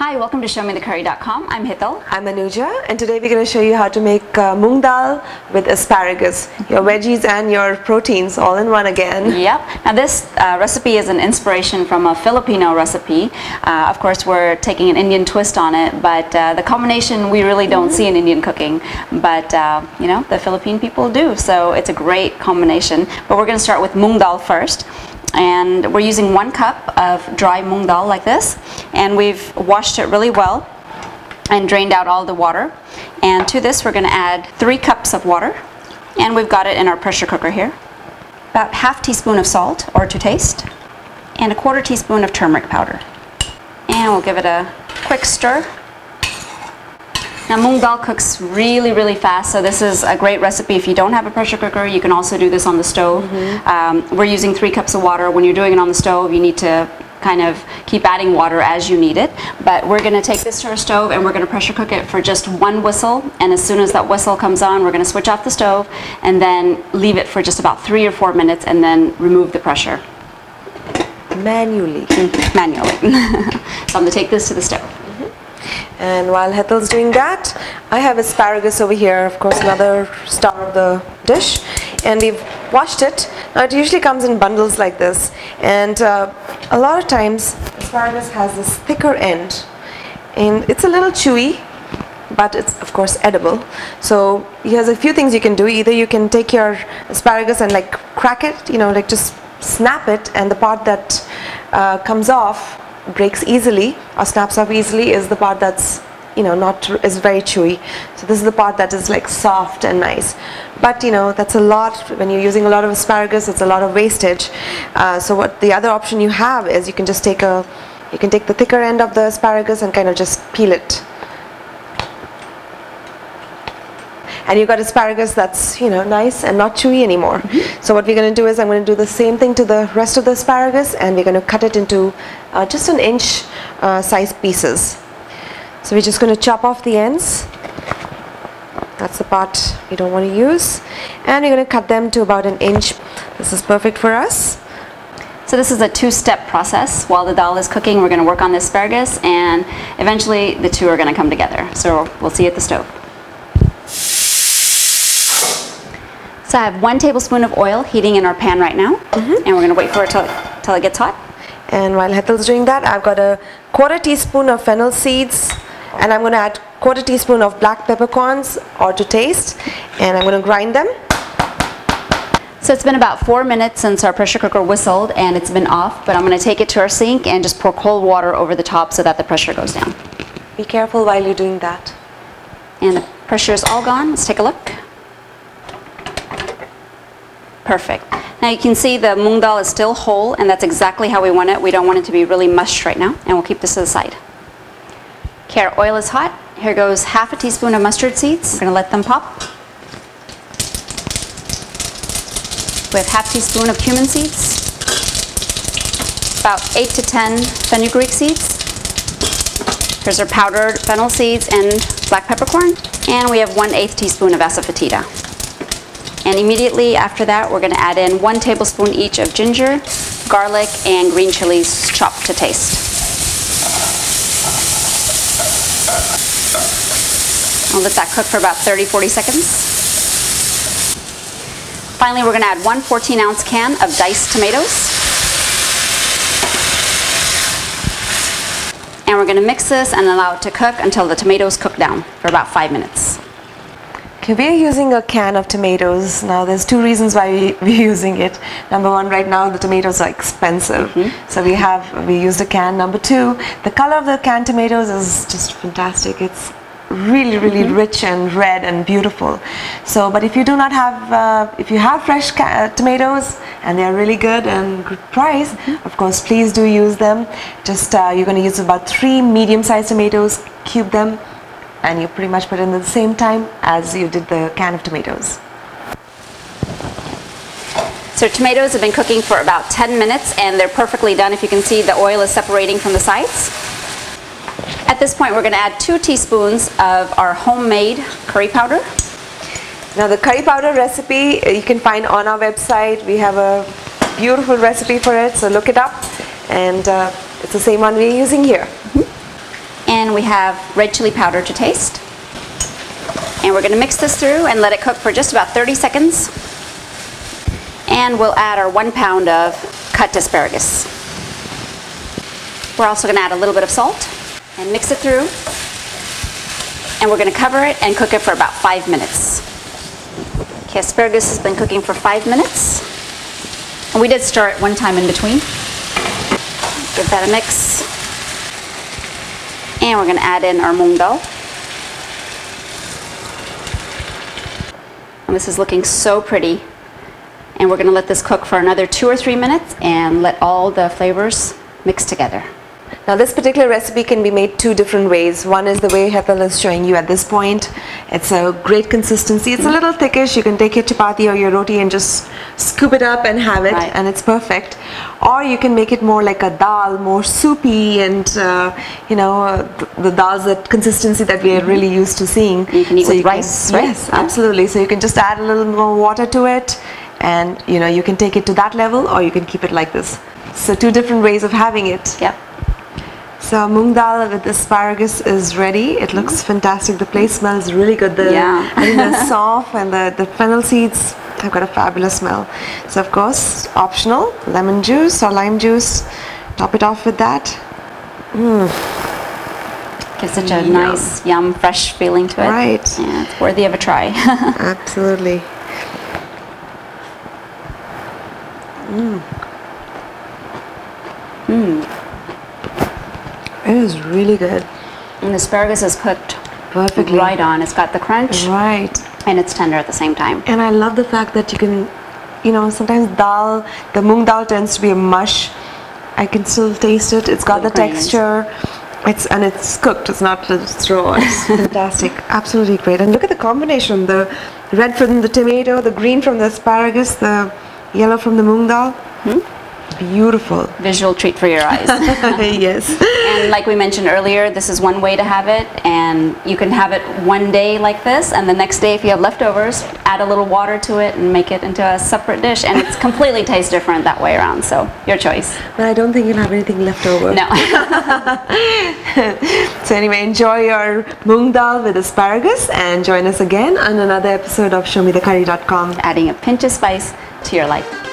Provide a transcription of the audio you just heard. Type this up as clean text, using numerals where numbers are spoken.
Hi, welcome to ShowMeTheCurry.com. I'm Hital. I'm Anuja, and today we're going to show you how to make Mung Dal with asparagus. Your veggies and your proteins all in one again. Yep. Now this recipe is an inspiration from a Filipino recipe. Of course, we're taking an Indian twist on it, but the combination we really don't see in Indian cooking. But, you know, the Philippine people do, so it's a great combination. But we're going to start with Mung Dal first. And we're using 1 cup of dry Mung Dal like this, and we've washed it really well and drained out all the water. And to this we're going to add 3 cups of water, and we've got it in our pressure cooker here. About ½ teaspoon of salt or to taste, and ¼ teaspoon of turmeric powder. And we'll give it a quick stir. Now Mung Dal cooks really fast, so this is a great recipe. If you don't have a pressure cooker, you can also do this on the stove. We're using 3 cups of water. When you're doing it on the stove, you need to kind of keep adding water as you need it. But we're going to take this to our stove and we're going to pressure cook it for just 1 whistle. And as soon as that whistle comes on, we're going to switch off the stove and then leave it for just about 3 or 4 minutes and then remove the pressure. Manually. Manually. So I'm going to take this to the stove. And while Hetal's doing that, I have asparagus over here, of course another star of the dish, and we've washed it. Now it usually comes in bundles like this, and a lot of times asparagus has this thicker end, and it's a little chewy, but it's of course edible. So here's a few things you can do. Either you can take your asparagus and like crack it, you know, like just snap it, and the part that comes off breaks easily or snaps off easily is the part that's, you know, is very chewy. So this is the part that is like soft and nice, but you know, that's a lot. When you're using a lot of asparagus, it's a lot of wastage. So what the other option you have is you can just take the thicker end of the asparagus and kind of just peel it, and you've got asparagus that's, you know, nice and not chewy anymore. So what we're going to do is I'm going to do the same thing to the rest of the asparagus, and we're going to cut it into just 1 inch size pieces. So we're just going to chop off the ends. That's the part we don't want to use, and we're going to cut them to about 1 inch. This is perfect for us. So this is a 2-step process. While the dal is cooking, we're going to work on the asparagus, and eventually the two are going to come together. So we'll see you at the stove. So I have 1 tablespoon of oil heating in our pan right now, and we're going to wait for it till it gets hot. And while Hetal's doing that, I've got a ¼ teaspoon of Fennel Seeds, and I'm going to add ¼ teaspoon of black peppercorns or to taste, and I'm going to grind them. So it's been about 4 minutes since our pressure cooker whistled, and it's been off, but I'm going to take it to our sink and just pour cold water over the top so that the pressure goes down. Be careful while you're doing that. And the pressure is all gone. Let's take a look. Perfect. Now you can see the Mung Dal is still whole, and that's exactly how we want it. We don't want it to be really mushed right now, and we'll keep this to the side. Okay, our oil is hot. Here goes ½ teaspoon of mustard seeds. We're going to let them pop. We have ½ teaspoon of cumin seeds. About 8 to 10 Fenugreek Seeds. Here's our powdered fennel seeds and black peppercorn. And we have 1/8 teaspoon of asafoetida. And immediately after that, we're going to add in 1 tablespoon each of ginger, garlic, and green chilies chopped to taste. I'll let that cook for about 30-40 seconds. Finally, we're going to add 1 14-ounce can of diced tomatoes. And we're going to mix this and allow it to cook until the tomatoes cook down for about 5 minutes. Okay, we're using a can of tomatoes. Now there's 2 reasons why we're using it. Number 1, right now the tomatoes are expensive, so we used a can. Number 2, the color of the canned tomatoes is just fantastic. It's really rich and red and beautiful. So, but if you do not have, if you have fresh tomatoes and they're really good and good price, of course, please do use them. Just you're going to use about 3 medium-sized tomatoes, cube them, and you pretty much put it in at the same time as you did the can of tomatoes. So tomatoes have been cooking for about 10 minutes, and they're perfectly done. If you can see, the oil is separating from the sides. At this point, we're going to add 2 teaspoons of our homemade curry powder. Now the curry powder recipe you can find on our website. We have a beautiful recipe for it, so look it up, and it's the same one we're using here. And then we have red chili powder to taste. And we're going to mix this through and let it cook for just about 30 seconds. And we'll add our 1 pound of cut asparagus. We're also going to add a little bit of salt and mix it through. And we're going to cover it and cook it for about 5 minutes. Okay, asparagus has been cooking for 5 minutes. And we did stir it one time in between. Give that a mix. And we're going to add in our Mung Dal. And this is looking so pretty. And we're going to let this cook for another 2 or 3 minutes and let all the flavors mix together. Now this particular recipe can be made 2 different ways. One is the way Hetal is showing you at this point. It's a great consistency. It's a little thickish. You can take your chapati or your roti and just scoop it up and have it, and it's perfect. Or you can make it more like a dal, more soupy, and you know, the dal's that consistency that we are really used to seeing. You can eat with rice, right? Yes, absolutely. So you can just add a little more water to it, and you know, you can take it to that level, or you can keep it like this. So 2 different ways of having it. Yep. So Mung Dal with asparagus is ready. It looks fantastic. The place smells really good. I think the sauce and the fennel seeds have got a fabulous smell. So of course, optional, lemon juice or lime juice. Top it off with that. Gives such a nice, yum, fresh feeling to it. Right. Yeah, it's worthy of a try. Absolutely. It is really good. And the asparagus is cooked perfectly right on. It's got the crunch. Right. And it's tender at the same time. And I love the fact that you can, you know, sometimes dal, the Mung Dal tends to be a mush. I can still taste it. It's got the texture. It's cooked. It's not just raw. It's fantastic. Absolutely great. And look at the combination. The red from the tomato, the green from the asparagus, the yellow from the Mung Dal. Beautiful. Visual treat for your eyes. Yes. And like we mentioned earlier, this is one way to have it, and you can have it one day like this, and the next day if you have leftovers, add a little water to it and make it into a separate dish, and it's completely tastes different that way around, so your choice. But I don't think you'll have anything left over. No. So anyway, enjoy your Mung Dal with asparagus, and join us again on another episode of ShowMeTheCurry.com. Adding a pinch of spice to your life.